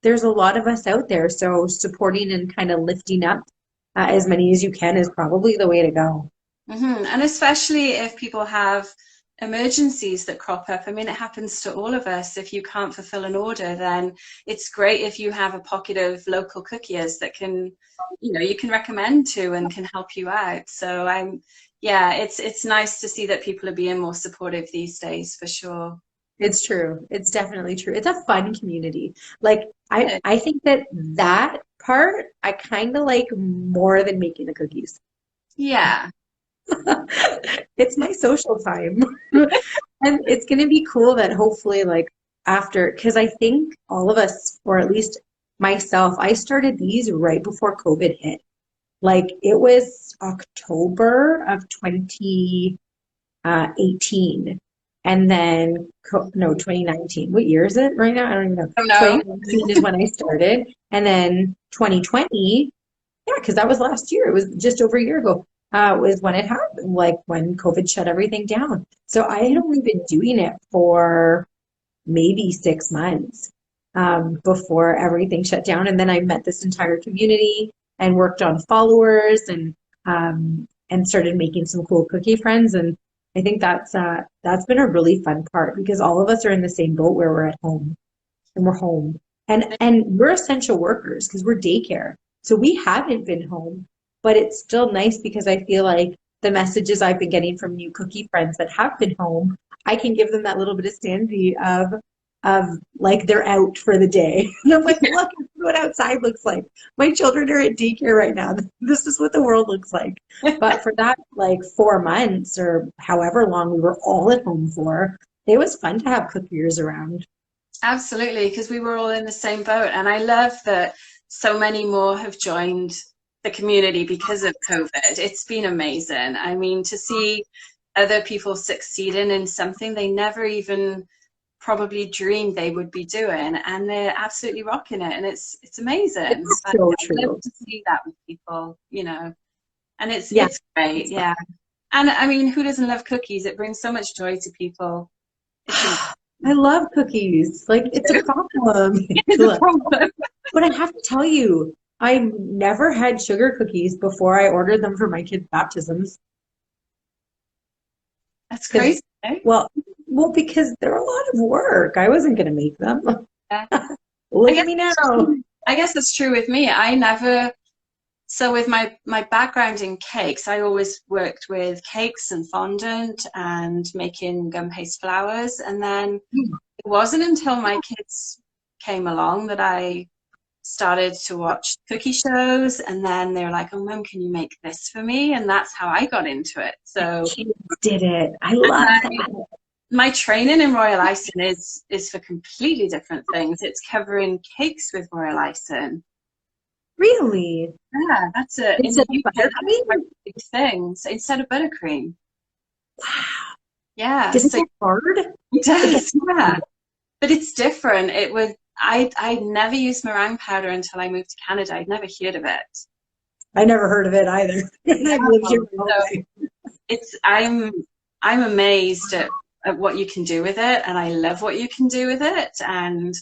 there's a lot of us out there. So supporting and kind of lifting up as many as you can is probably the way to go. And especially if people have emergencies that crop up. I mean, it happens to all of us. If you can't fulfill an order, then it's great if you have a pocket of local cookies that you can recommend to and can help you out. So yeah, it's nice to see that people are being more supportive these days for sure. It's true. It's definitely true. It's a fun community. Like I, Good. I think that part I kind of like more than making the cookies. Yeah. It's my social time. And it's going to be cool that hopefully like after, because I think all of us, or at least myself, I started these right before COVID hit. Like it was October of 2018. And then, no, 2019. What year is it right now? I don't even know. Oh no. 2019 is when I started. And then 2020, yeah, because that was last year. It was just over a year ago, was when it happened, like when COVID shut everything down. So I had only been doing it for maybe 6 months before everything shut down. And then I met this entire community and worked on followers and started making some cool cookie friends. And I think that's been a really fun part because all of us are in the same boat where we're at home and we're home. And we're essential workers because we're daycare. So we haven't been home, but it's still nice because I feel like the messages I've been getting from new cookie friends that have been home, I can give them that little bit of sanity of of like they're out for the day. And I'm like, look what outside looks like. My children are at daycare right now. This is what the world looks like. But for that like 4 months or however long we were all at home for, it was fun to have cookers around. Absolutely, because we were all in the same boat. And I love that so many more have joined the community because of COVID. It's been amazing. I mean, to see other people succeeding in something they never even probably dreamed they would be doing, and they're absolutely rocking it, and it's amazing. It's Like, so I love true. to see that with people, you know, and Yeah. it's great, yeah. And I mean, who doesn't love cookies? It brings so much joy to people. It's I love cookies. Like it's a problem. it's a problem. But I have to tell you, I never had sugar cookies before I ordered them for my kids' baptisms. That's Because, crazy, eh? well, because they're a lot of work. I wasn't going to make them. Yeah. I Look at guess me now. I guess that's true with me. I never. So with my background in cakes, I always worked with cakes and fondant and making gum paste flowers. And then it wasn't until my kids came along that I started to watch cookie shows. And then they were like, "Oh, Mum, can you make this for me?" And that's how I got into it. So Kids did it. I love that. my training in royal icing is for completely different things. It's covering cakes with royal icing. Really? Yeah, that's it. In Instead the of UK, that's quite buttercream? a big thing. So instead of buttercream. Wow. Yeah, Isn't so that hard? it Like, does, yeah. But it's different. It would I never used meringue powder until I moved to Canada. I'd never heard of it. I never heard of it either. I've lived here No. my whole So life. it's I'm amazed at what you can do with it, and I love what you can do with it. And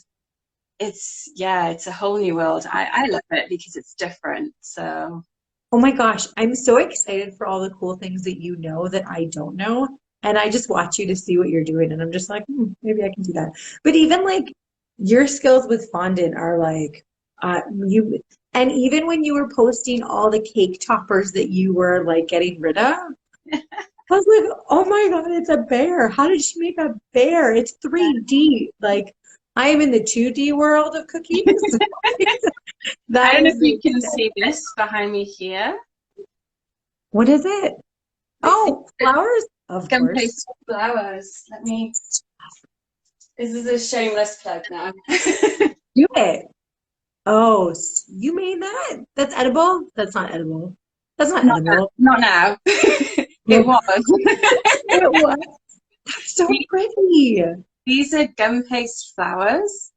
it's yeah, it's a whole new world. I love it because it's different. So Oh my gosh, I'm so excited for all the cool things that you know that I don't know. And I just watch you to see what you're doing. And I'm just like, maybe I can do that. But even like your skills with fondant are like, you, and even when you were posting all the cake toppers that you were like getting rid of, I was like, oh my God, it's a bear. How did she make a bear? It's 3D. Like, I am in the 2D world of cookies. I That don't know if is you the, can see this behind me here. what is it? This is Oh, flowers, of gum course. paste flowers. Let me. This is a shameless plug now. Do it. Oh, you made that? That's edible? That's not edible. That's not Not now. edible. Not now. It No, was. it was. That's so pretty. These are gum paste flowers.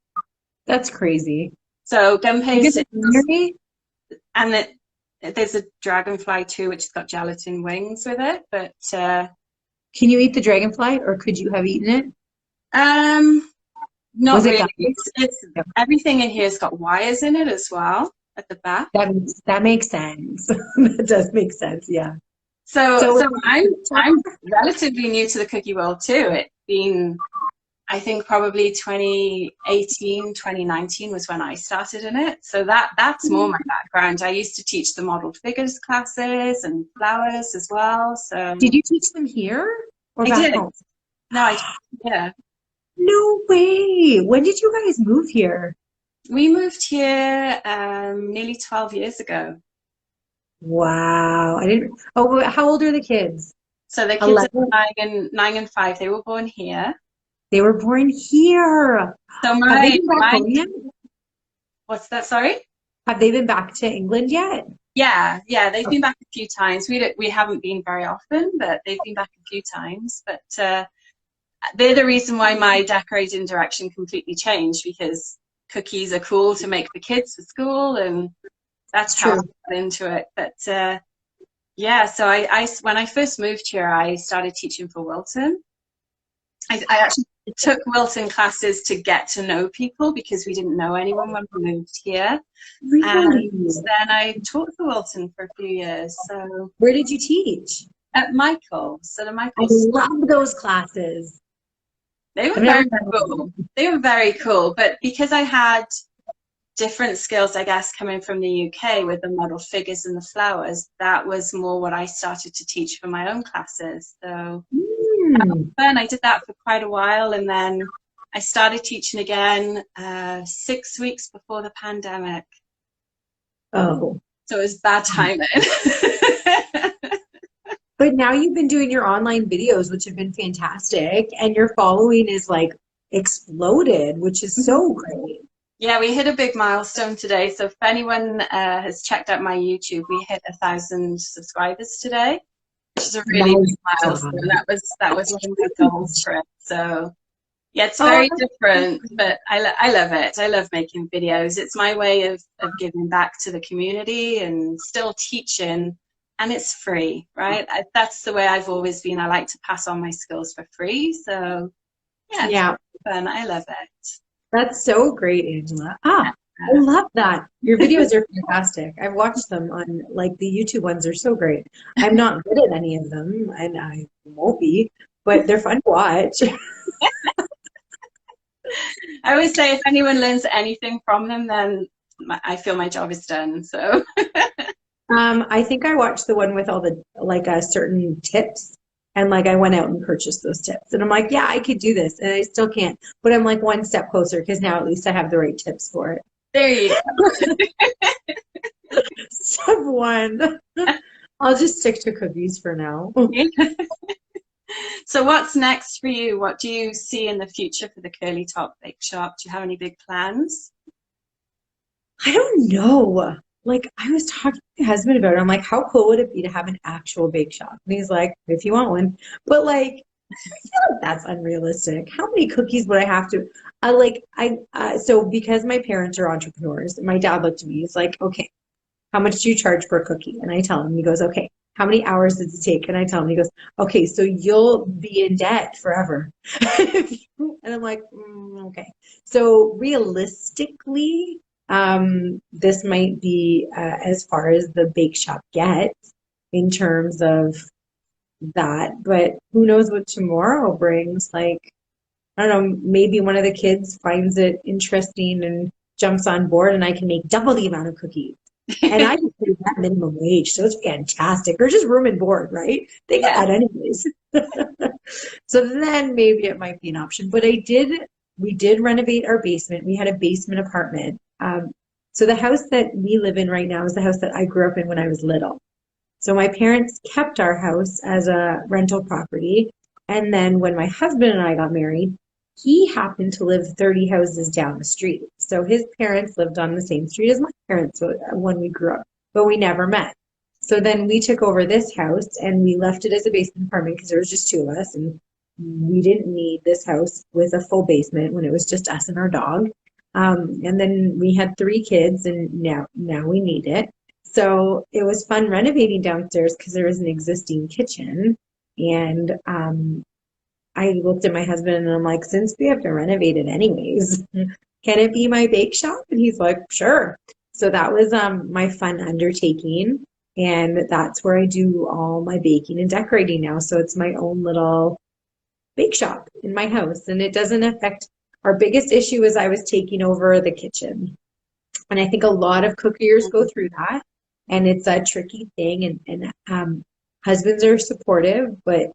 That's crazy. So gum You get paste, the scenery? and there's a dragonfly too, which has got gelatin wings with it. But Can you eat the dragonfly, or could you have eaten it? um, not Was it really. gummy? It's everything in here's got wires in it as well at the back. That makes sense. That does make sense. Yeah. So So, so I'm relatively new to the cookie world too. It's been I think probably 2018, 2019 was when I started in it. So that's more my background. I used to teach the modeled figures classes and flowers as well. So did you teach them here or I back did. home? No, I yeah. No way. When did you guys move here? We moved here nearly 12 years ago. Wow. I didn't. Oh, how old are the kids? So the kids are 11. nine and 5. They were born here. They were born here. So Have they my been back my home yet? what's that? Sorry. Have they been back to England yet? Yeah, they've been back a few times. We haven't been very often, but they've been back a few times. But they're the reason why my decorating direction completely changed, because cookies are cool to make for kids for school, and that's It's how I true. got into it. But yeah, so I when I first moved here, I started teaching for Wilton. I actually took Wilton classes to get to know people because we didn't know anyone when we moved here. Really? And then I taught for Wilton for a few years. So Where did you teach? at Michael's, so the I Michael's, love those classes. they I've were never very done cool. them. They were very cool. But because I had different skills, I guess, coming from the UK with the model figures and the flowers, that was more what I started to teach for my own classes. So Hmm. and I did that for quite a while, and then I started teaching again 6 weeks before the pandemic. Oh. So it was bad timing. But now you've been doing your online videos, which have been fantastic, and your following is like exploded, which is so great. Yeah, we hit a big milestone today. So if anyone has checked out my YouTube, we hit 1,000 subscribers today, which is a really big Nice milestone. job. That was one of my goals for it. So yeah, it's Oh, very different, but I love it. I love making videos. It's my way of giving back to the community and still teaching, and it's free, right? That's the way I've always been. I like to pass on my skills for free. So yeah, it's yeah, fun. I love it. that's so great, Angela. Ah, I love that. Your videos are fantastic. I've watched them on like the YouTube ones are so great. I'm not good at any of them, and I won't be, but they're fun to watch. I always say if anyone learns anything from them, then I feel my job is done. So I think I watched the one with all the like certain tips, and like I went out and purchased those tips, and I'm like, yeah, I could do this, and I still can't, but I'm like one step closer because now at least I have the right tips for it. there you Step one. I'll just stick to cookies for now. go. So what's next for you? What do you see in the future for the Curly Top Bakeshop? Do you have any big plans? I don't know. Like I was talking to my husband about it. I'm like, how cool would it be to have an actual bake shop? And he's like, if you want one. But like, I feel like that's unrealistic. How many cookies would I have to? So because my parents are entrepreneurs, my dad looked at me. He's like, okay, how much do you charge per cookie? And I tell him. He goes, okay. How many hours does it take? And I tell him. He goes, okay, so you'll be in debt forever. And I'm like, okay. So realistically, this might be as far as the bake shop gets in terms of that, but who knows what tomorrow brings? Like, I don't know, maybe one of the kids finds it interesting and jumps on board, and I can make double the amount of cookies. And I can pay that minimum wage, so it's fantastic. Or just room and board, right? They get Yeah. that anyways. So then maybe it might be an option. But we did renovate our basement. We had a basement apartment. So the house that we live in right now is the house that I grew up in when I was little. So my parents kept our house as a rental property. And then when my husband and I got married, he happened to live 30 houses down the street. So his parents lived on the same street as my parents when we grew up, but we never met. So then we took over this house and we left it as a basement apartment because there was just two of us, and we didn't need this house with a full basement when it was just us and our dog. And then we had three kids, and now we need it. So it was fun renovating downstairs because there was an existing kitchen. And I looked at my husband and I'm like, since we have to renovate it anyways, can it be my bake shop? And he's like, sure. So that was my fun undertaking. And that's where I do all my baking and decorating now. So it's my own little bake shop in my house. And it doesn't affect, our biggest issue is I was taking over the kitchen. And I think a lot of cookiers go through that. And it's a tricky thing. And husbands are supportive, but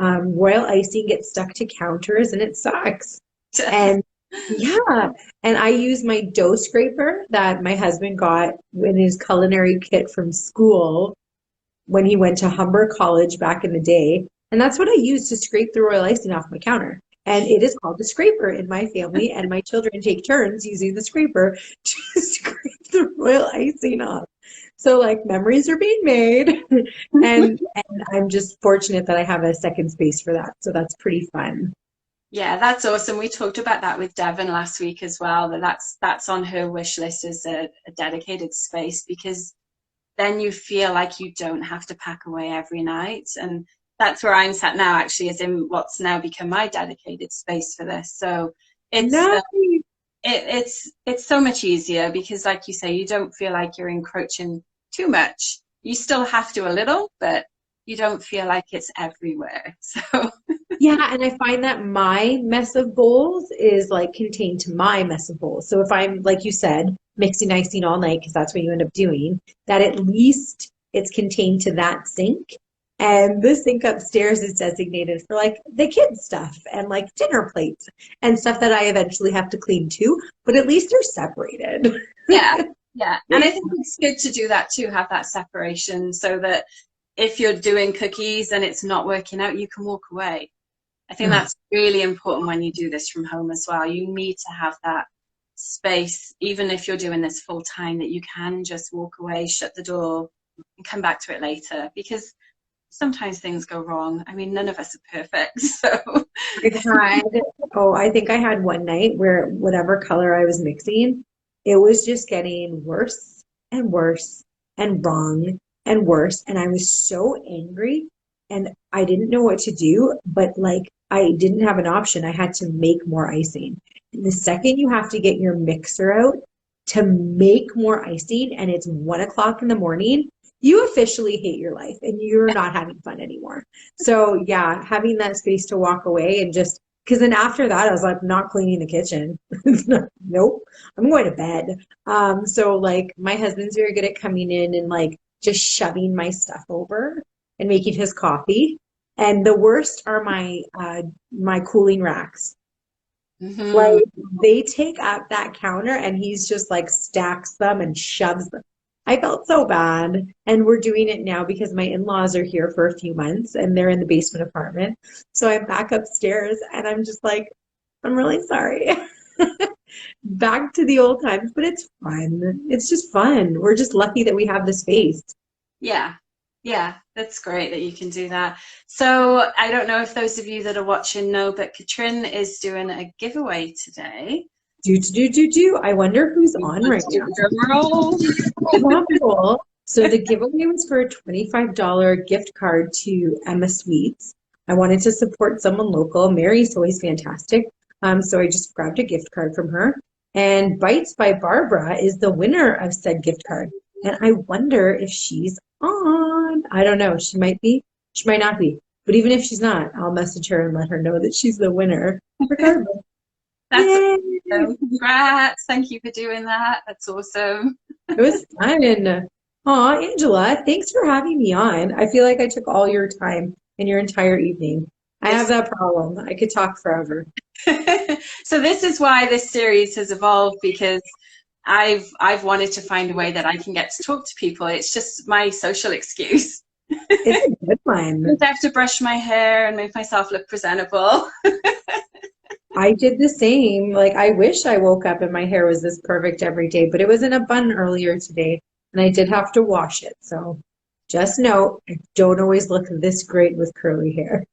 royal icing gets stuck to counters and it sucks. And yeah, and I use my dough scraper that my husband got in his culinary kit from school when he went to Humber College back in the day. And that's what I use to scrape the royal icing off my counter. And it is called the scraper in my family, and my children take turns using the scraper to scrape the royal icing off. So like memories are being made, and I'm just fortunate that I have a second space for that. So that's pretty fun. Yeah, that's awesome. We talked about that with Devon last week as well, that's on her wish list as a dedicated space, because then you feel like you don't have to pack away every night. And that's where I'm sat now, actually, is in what's now become my dedicated space for this. So it's Nice. it's so much easier because, like you say, you don't feel like you're encroaching too much. You still have to a little, but you don't feel like it's everywhere. So Yeah, and I find that my mess of bowls is like contained to my mess of bowls. So if I'm, like you said, mixing icing all night, because that's what you end up doing, that at least it's contained to that sink. And the sink upstairs is designated for like the kids stuff and like dinner plates and stuff that I eventually have to clean too, but at least they're separated. Yeah, yeah. And I think it's good to do that too, have that separation so that if you're doing cookies and it's not working out, you can walk away. I think that's really important when you do this from home as well. You need to have that space, even if you're doing this full time, that you can just walk away, shut the door, and come back to it later. Because sometimes things go wrong. I mean, none of us are perfect. So, I think I had one night where whatever color I was mixing, it was just getting worse and worse and wrong and worse. And I was so angry and I didn't know what to do, but like I didn't have an option. I had to make more icing. And the second you have to get your mixer out to make more icing and it's 1 o'clock in the morning, you officially hate your life and you're not having fun anymore. So yeah, having that space to walk away and just because then after that I was like not cleaning the kitchen. Nope, I'm going to bed. So like my husband's very good at coming in and like just shoving my stuff over and making his coffee. And the worst are my cooling racks. mm-hmm. Like they take up that counter and he's just like stacks them and shoves them. I felt so bad. And we're doing it now because my in-laws are here for a few months and they're in the basement apartment. So I'm back upstairs and I'm just like, I'm really sorry. Back to the old times, but it's fun. It's just fun. We're just lucky that we have the space. Yeah, yeah, that's great that you can do that. So I don't know if those of you that are watching know, but Katryn is doing a giveaway today. Do. I wonder who's on right now. Wonderful. So the giveaway was for a $25 gift card to Emma Sweets. I wanted to support someone local. Mary's always fantastic. So I just grabbed a gift card from her. And Bites by Barbara is the winner of said gift card. And I wonder if she's on. I don't know. She might be. She might not be. But even if she's not, I'll message her and let her know that she's the winner. Regardless. That's Yay! awesome. Congrats. Thank you for doing that. That's awesome. It was fun. Aw, Angela, thanks for having me on. I feel like I took all your time and your entire evening. I have that problem. I could talk forever. So this is why this series has evolved, because I've wanted to find a way that I can get to talk to people. It's just my social excuse. It's a good one. I have to brush my hair and make myself look presentable. I did the same. Like, I wish I woke up and my hair was this perfect every day, but it was in a bun earlier today, and I did have to wash it. So just know, I don't always look this great with curly hair.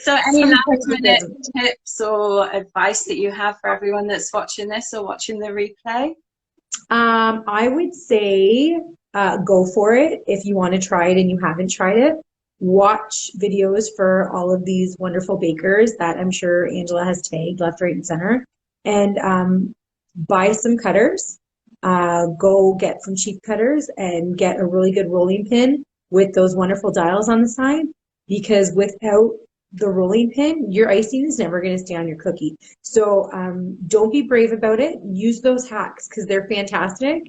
So any last Sometimes it minute doesn't. tips or advice that you have for everyone that's watching this or watching the replay? I would say go for it if you want to try it and you haven't tried it. Watch videos for all of these wonderful bakers that I'm sure Angela has tagged left, right, and center. And buy some cutters. Go get some cheap cutters and get a really good rolling pin with those wonderful dials on the side. Because without the rolling pin, your icing is never going to stay on your cookie. So don't be brave about it. Use those hacks because they're fantastic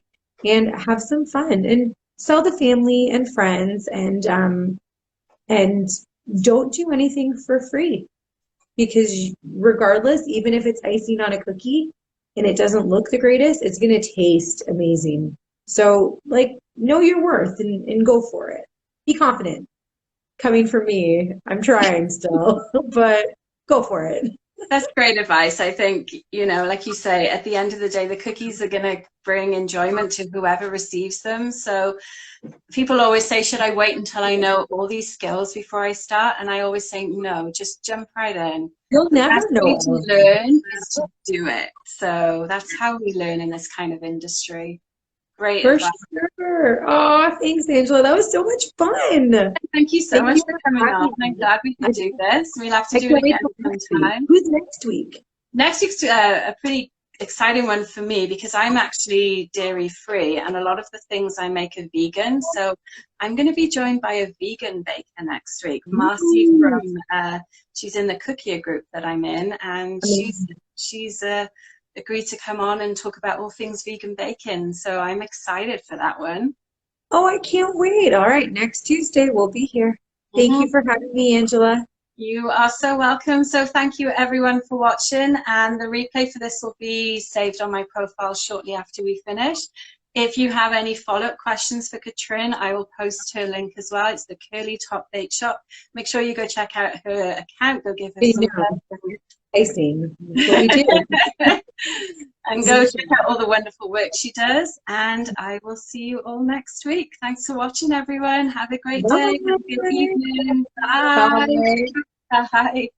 and have some fun and sell to family and friends and don't do anything for free because regardless, even if it's icing on a cookie and it doesn't look the greatest, it's going to taste amazing. So like know your worth and go for it. Be confident. Coming from me, I'm trying still, but go for it. That's great advice. I think, you know, like you say, at the end of the day, the cookies are going to bring enjoyment to whoever receives them. So people always say, should I wait until I know all these skills before I start? And I always say, no, just jump right in. You'll The never best know way all to of them. learn is to do it. So that's how we learn in this kind of industry. Great For advice. sure. Oh, thanks, Angela. That was so much fun. Thank you so Thank much you for for coming on. having I'm me. glad we I, could do this. We'll have to I do it can't wait again till next week. sometime. Who's next week? Next week's a pretty exciting one for me because I'm actually dairy free and a lot of the things I make are vegan. So I'm going to be joined by a vegan baker next week. Marcy Ooh, from, she's in the Cookier group that I'm in, and amazing. she's agreed to come on and talk about all things vegan baking. So I'm excited for that one. Oh, I can't wait. All right, next Tuesday we'll be here. Thank Mhm. you for having me, Angela. You are so welcome. So thank you everyone for watching, and the replay for this will be saved on my profile shortly after we finish. If you have any follow-up questions for Katryn, I will post her link as well. It's the Curly Top Bakeshop. Make sure you go check out her account. Go give her I some know. love. Icing. That's what we do. And go check out all the wonderful work she does. And I will see you all next week. Thanks for watching, everyone. Have a great day. Have a good Bye. evening. Bye. Bye. Bye.